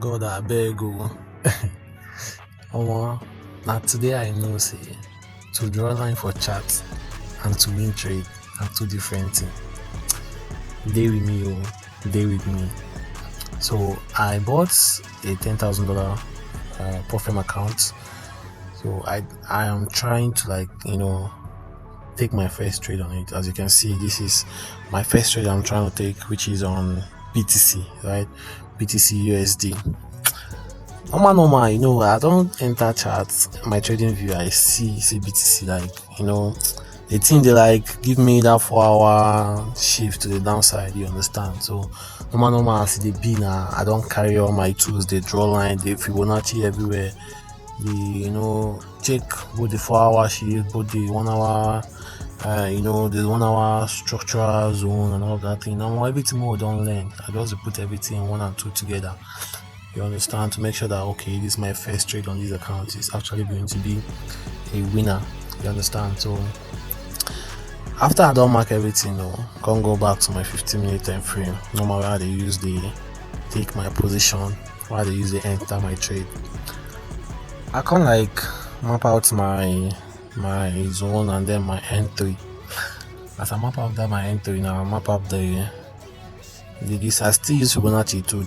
God I beg you. Omo, now today I know say to draw line for chat and to win trade are two different things. Day with me, day with me. So I bought a $10,000 Profem account. So I am trying to take my first trade on it. As you can see, this is my first trade I'm trying to take, which is on BTC, right? BTC USD. Normal, I don't enter charts. My trading view, I see BTC, the thing they give me that 4 hour shift to the downside, you understand? So normal as the be now, I don't carry all my tools, they draw line, they Fibonacci everywhere. Check both the 4 hour shift, both the 1 hour, the 1 hour structural zone and all that thing. Now everything more don't learn. I just put everything 1 and 2 together. You understand, to make sure that okay, this is my first trade on this account is actually going to be a winner. You understand? So after I don't mark everything, can't go back to my 15-minute time frame. Normally how they use the take my position, why they use the enter my trade. I can't map out my zone and then my entry. As I map out that my entry now, I map up this. I still use Fibonacci to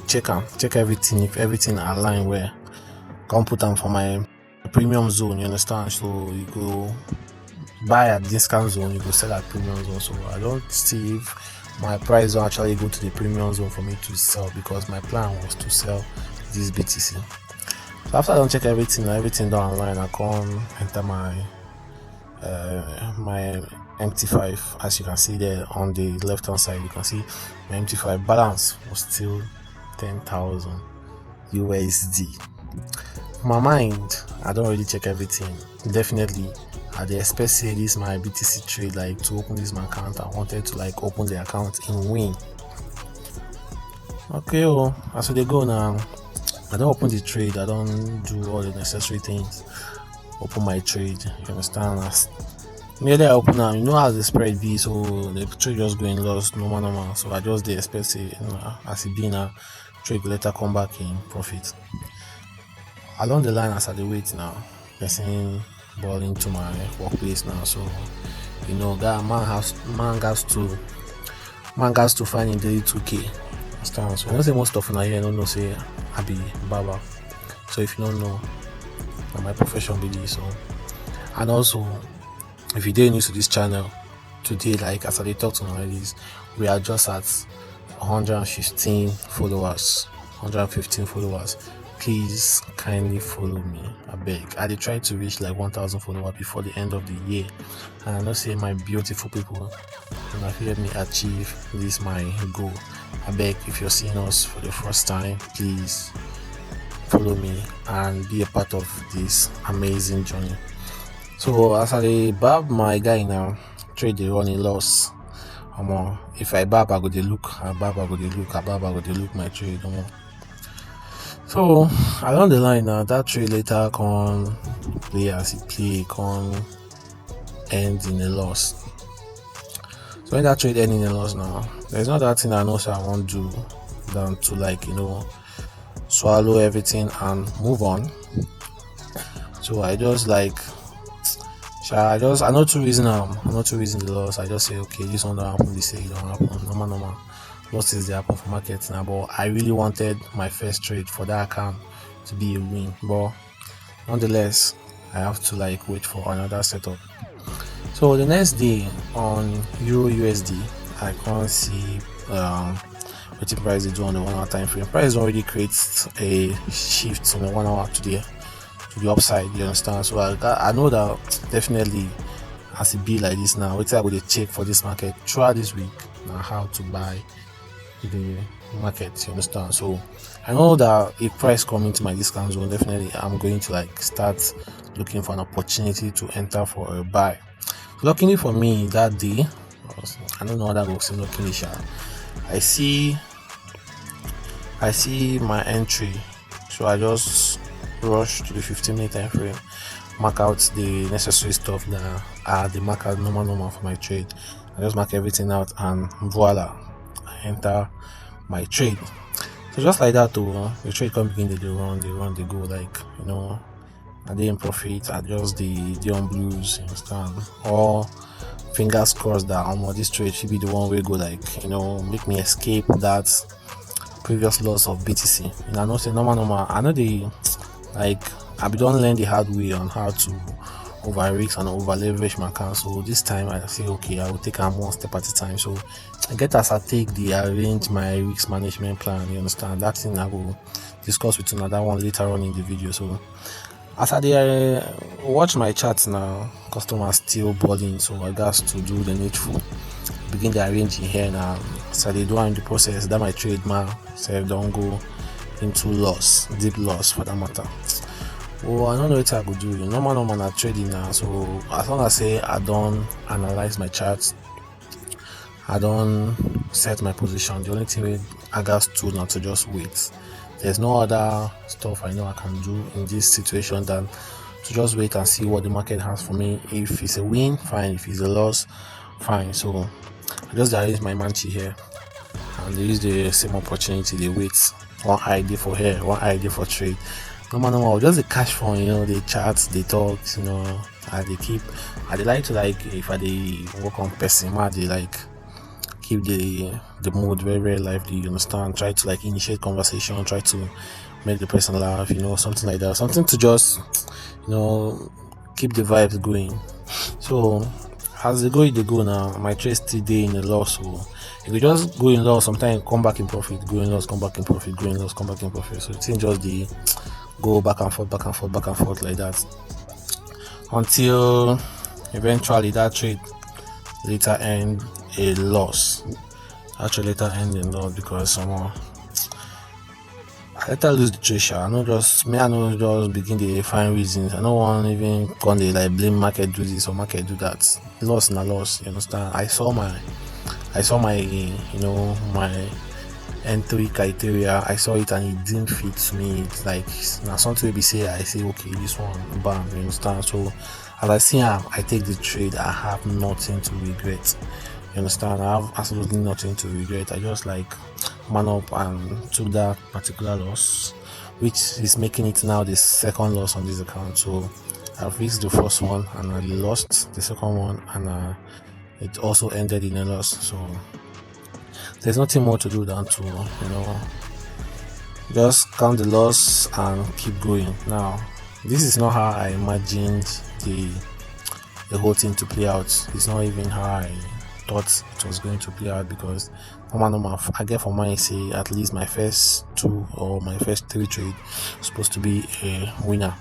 check everything. If everything align where, can't put them for my premium zone. You understand? So you go buy at discount zone, you go sell at premium zone. So I don't see if my price will actually go to the premium zone for me to sell, because my plan was to sell this BTC. So after I don't check everything down online, I come enter my MT5. As you can see there on the left hand side, you can see my MT5 balance was still 10,000 USD. For my mind, I don't really check everything. Definitely I expect say this my BTC trade, to open this my account, I wanted to open the account in win. Okay, as they go now, I don't open the trade, I don't do all the necessary things. Open my trade, you understand? As immediately I open now, how the spread be, so the trade just going lost, normal. So I just expect say, as it be now, trade will later come back in profit. Along the line, as I wait now, person ball into my workplace now. So man has to find in daily 2K. Understand? So I don't say most of here don't know say I be barber. So if you don't know, my profession be this. So, and also if you're new to this channel today, as I talk to my ladies, we are just at 115 followers. Please kindly follow me, I beg. I try to reach 1,000 followers before the end of the year, and I know say my beautiful people and I help me achieve this my goal. I beg, if you're seeing us for the first time, please follow me and be a part of this amazing journey. So as I barb my guy now, trade the running loss. If I barb, I go the look, my trade. So along the line now, that trade later can play as it play, can end in a loss. So when that trade ends in a loss now, there's not that thing I know I won't do than to swallow everything and move on. So I just I know two reasons the loss. I just say okay, this one don't happen, this say it don't happen. Normal. Losses they happen for markets now, but I really wanted my first trade for that account to be a win. But nonetheless, I have to wait for another setup. So the next day on Euro USD, I can't see what the price they do on the 1 hour time frame. Price already creates a shift on the 1 hour to the upside. You understand? So I know that definitely as it be like this now, wait till I go to check for this market throughout this week now how to buy the market. You understand? So I know that if price come into my discount zone, definitely I'm going to start looking for an opportunity to enter for a buy. Luckily for me that day, I don't know how that works in luckily. I see my entry, so I just rush to the 15-minute time frame, mark out the necessary stuff that are the marker normal for my trade. I just mark everything out and voila, I enter my trade. So just like that too, the trade come begin they run, they go like, are they in profit? Are just the on blues, you understand? Or fingers crossed that this trade should be the one way go like, make me escape that previous loss of BTC. I know say normal. I know they like I be don't learn the hard way on how to over risk and over leverage my account. So this time I say okay, I will take them one step at a time. So I get as I take the arrange my risk management plan. You understand? That thing I will discuss with another one later on in the video. So as I watch my charts now, customers still boarding, so I got to do the needful. Begin the arranging here now. So they do in the process that my trade man self don't go into loss, deep loss for that matter. Oh, I don't know what I could do. Normal not trading now. So as long as I don't analyze my charts, I don't set my position. The only thing I got to now to just wait. There's no other stuff I know I can do in this situation than to just wait and see what the market has for me. If it's a win, fine. If it's a loss, fine. So I just arrange my manchi here and they use the same opportunity. They wait. One idea for here, one idea for trade. No, just the cash fund, they chat, they talk, they like to if they work on person, they like keep the mood very, very lively, you understand? Try to initiate conversation, try to make the person laugh, something like that. Something to just, keep the vibes going. So as they go now, my trade still day in a loss. So if you just go in loss, sometimes come back in profit, go in loss, come back in profit, go in loss, come back in profit. So it's just the go back and forth like that until eventually that trade later end a loss. Actually later end in loss because I later lose the treasure. I know just begin to find reasons. I don't want even come they blame market do this or market do that. Loss na loss, you understand? I saw my my entry criteria. I saw it and it didn't fit me. It's like now something will be say I say okay this one bam, you understand? So as I see I take the trade, I have nothing to regret. You understand? I have absolutely nothing to regret. I just man up and took that particular loss, which is making it now the second loss on this account. So I've fixed the first one and I lost the second one and it also ended in a loss. So there's nothing more to do than to just count the loss and keep going. Now this is not how I imagined the whole thing to play out. It's not even how I thought it was going to play out because I get for mine say at least my first 2 or my first 3 trade supposed to be a winner.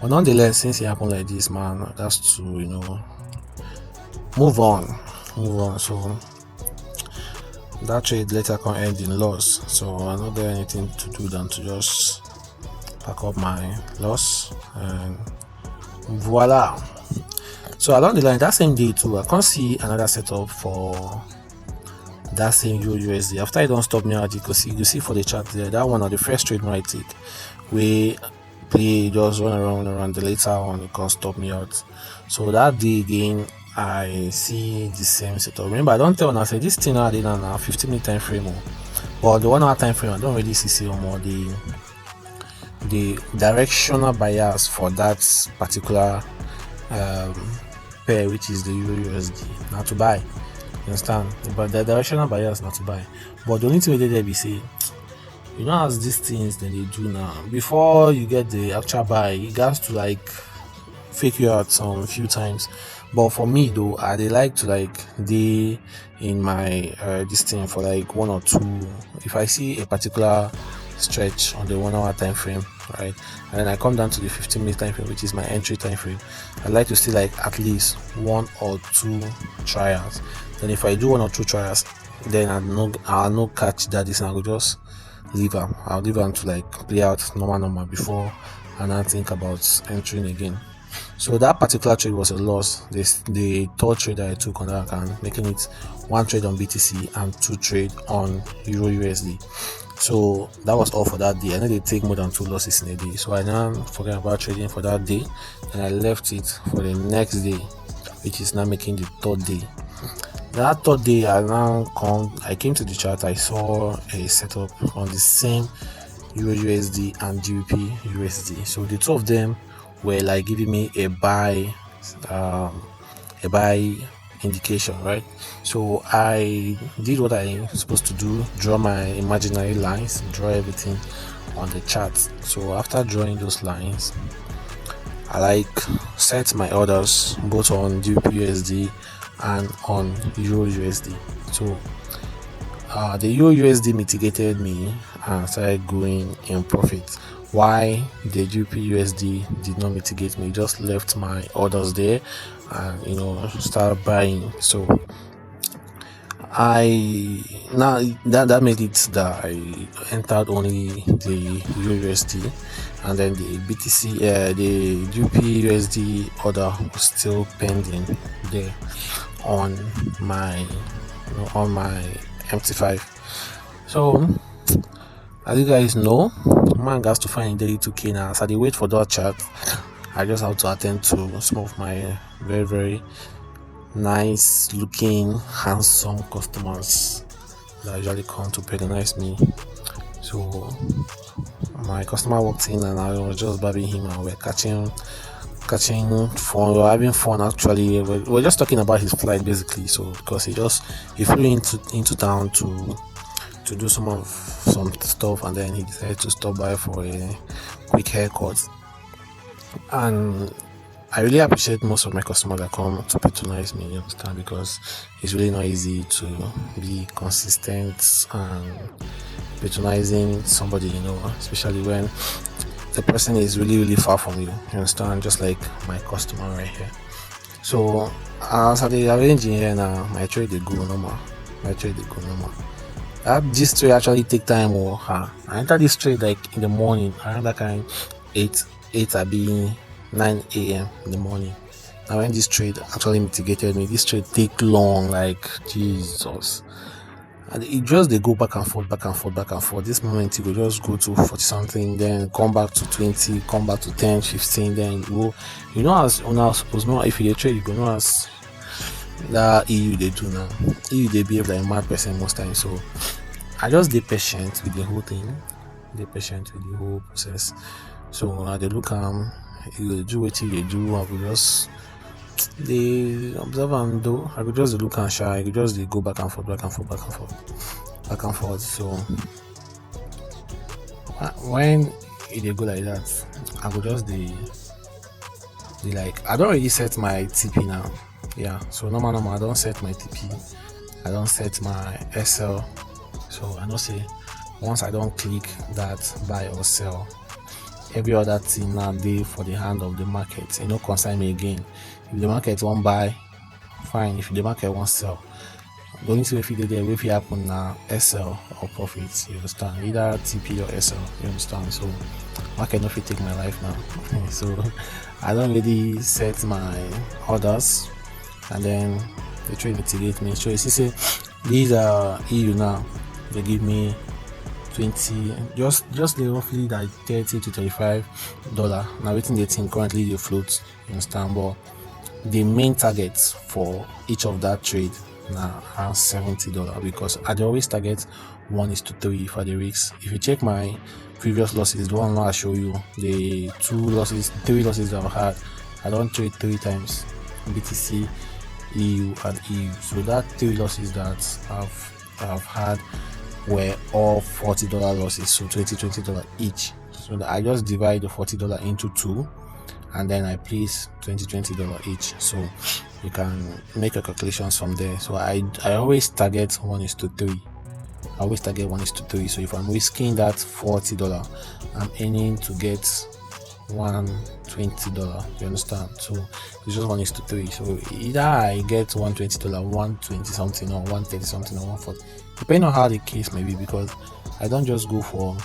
But nonetheless, since it happened like this, man, that's to move on. So that trade later can end in loss. So I don't get anything to do than to just pack up my loss and voila. So along the line, that same day too, I can't see another setup for that same USD. After I don't stop me out, you can see for the chart there, that one of the first trade I take, we play just run around. The later one, it can't stop me out. So that day again, I see the same setup. Remember, I don't tell now say this thing I did on a 15-minute time frame, but the 1 hour time frame I don't really see more the directional bias for that particular pair, which is the USD, not to buy. You understand? But the directional bias not to buy. But the only thing we did there be say, as these things that they do now, before you get the actual buy, you got to fake you out some few times. But for me though, I they like to they in my this thing for 1 or 2. If I see a particular stretch on the 1 hour time frame, right, and then I come down to the 15-minute time frame, which is my entry time frame, I like to see at least 1 or 2 trials. Then if I do 1 or 2 trials, then I'll not catch that this, and I'll just leave them. I'll leave them to play out normal before and I think about entering again. So that particular trade was a loss. The third trade that I took on that account, making it 1 trade on BTC and 2 trade on Euro USD. So that was all for that day. I know they take more than 2 losses in a day, so I now forget about trading for that day and I left it for the next day, which is now making the 3rd day. That third day, I came to the chart. I saw a setup on the same Euro USD and GBP USD. So the two of them were like giving me um, a buy indication, right? So I did what I supposed to do: draw my imaginary lines, draw everything on the chart. So after drawing those lines, I like set my orders both on GBP USD and on Euro USD. So the Euro USD mitigated me and started going in profit. Why the GBP USD did not mitigate me, just left my orders there and start buying. So I now that made it that I entered only the USD, and then the BTC, the GBP USD order was still pending there on my MT5. So as you guys know, man has to find daily 2K now. So I wait for that chat. I just have to attend to some of my very, very nice looking, handsome customers that usually come to patronize me. So my customer walked in and I was just babbing him and we're catching fun. We're having fun actually. We're just talking about his flight basically. So because he flew into town to do some stuff, and then he decided to stop by for a quick haircut. And I really appreciate most of my customers that come to patronize me, you understand, because it's really not easy to be consistent and patronizing somebody, especially when the person is really, really far from you understand, just like my customer right here. So as I arranging here now, my trade they go normal. This trade actually take time. I enter this trade like in the morning, around that kind 8 be 9 a.m. in the morning. Now when this trade actually mitigated me, this trade take long, like Jesus. And it just they go back and forth. This moment you go just go to 40 something, then come back to 20, come back to 10, 15, then go. As una suppose know, if you trade, you go know as that EU they do now. EU they behave like a mad person most times. So I just be patient with the whole thing, patient with the whole process. So they look you do what they do. I will just they observe and do. I could just look and shy. I could just go back and forth. So when they go like that, I could just they like. I don't really set my TP now. Yeah. So normal. I don't set my TP. I don't set my SL. So I know say once I don't click that buy or sell, every other thing now dey for the hand of the market. Concern me again. If the market won't buy, fine. If the market won't sell, the only thing if it there, if it happen now, SL or profits. You understand? Either TP or SL. You understand? So market not fit take my life now. So I don't really set my orders, and then they try to mitigate me. So you see, these are EU now. They give me 20, just roughly like $30 to $35. Now waiting the thing currently they float, you understand, but the main target for each of that trade now around $70, because I always target 1:3 for the risks. If you check my previous losses, the one I show you, the 3 losses I've had, I don't trade 3 times BTC, EU and EU. So that 3 losses that I've had were all $40 losses, so $20 each. So that I just divide the $40 into 2, and then I place $20 each. So you can make your calculations from there. So I always target 1:3. So if I'm risking that $40, I'm aiming to get $120. You understand? So it's just 1:3. So either I get $120, 120 something, or 130 something, or 140, depending on how the case may be, because I don't just go for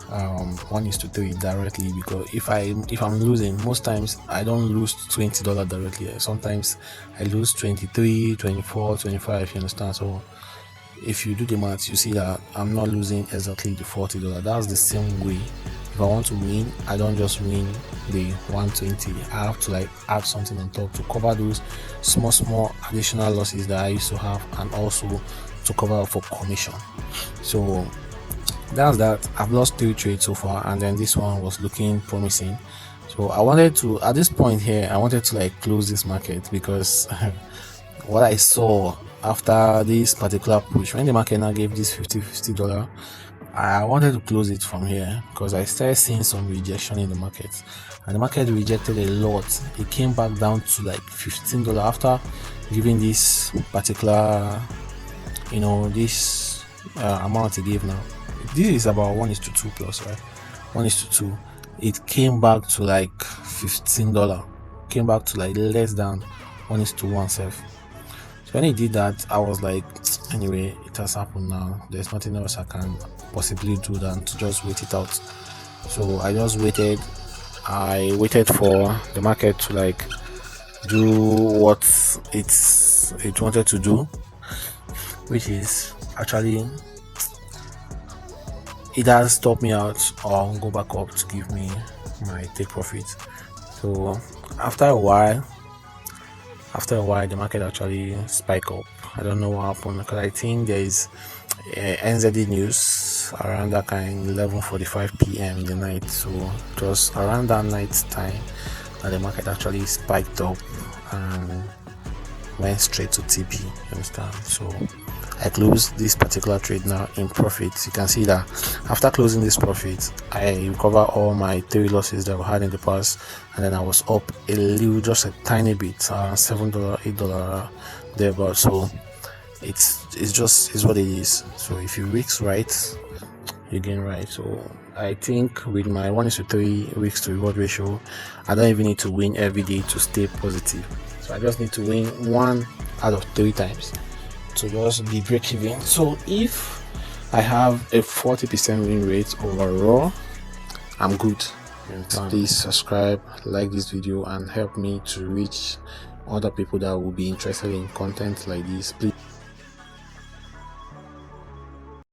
1:3 directly, because if I'm losing, most times I don't lose $20 directly. Sometimes I lose 23, 24, 25. You understand? So if you do the math, you see that I'm not losing exactly the $40. That's the same way if I want to win, I don't just win the 120. I have to like add something on top to cover those small additional losses that I used to have, and also to cover up for commission. So that's that. I've lost 3 trades so far, and then this one was looking promising. So I wanted to, at this point here, I wanted to like close this market, because what I saw after this particular push, when the market now gave this $50, I wanted to close it from here, because I started seeing some rejection in the market, and the market rejected a lot. It came back down to like $15 after giving this particular, this amount it gave. Now this is about 1:2 plus, right? 1:2. It came back to like $15. Came back to like less than 1:1 self. So when he did that, I was like, anyway, it has happened now. There's nothing else I can possibly do than to just wait it out. So I just waited. I waited for the market to like do what it wanted to do, which is actually, it has stopped me out or go back up to give me my take profit. So after a while, the market actually spiked up. I don't know what happened, because I think there is NZD news around that kind 11:45 p.m. in the night. So it was around that night time that the market actually spiked up and went straight to TP. You understand? So I closed this particular trade now in profit. You can see that after closing this profit, I recover all my 3 losses that I had in the past, and then I was up a little, just a tiny bit, $7, $8 thereabout. So it's what it is. So if you risk right, you gain right. So I think with my 1:3 risk to reward ratio, I don't even need to win every day to stay positive. So I just need to win 1 out of 3 times to just be break even. So if I have a 40% win rate overall, I'm good. Please subscribe, like this video, and help me to reach other people that will be interested in content like this. Please.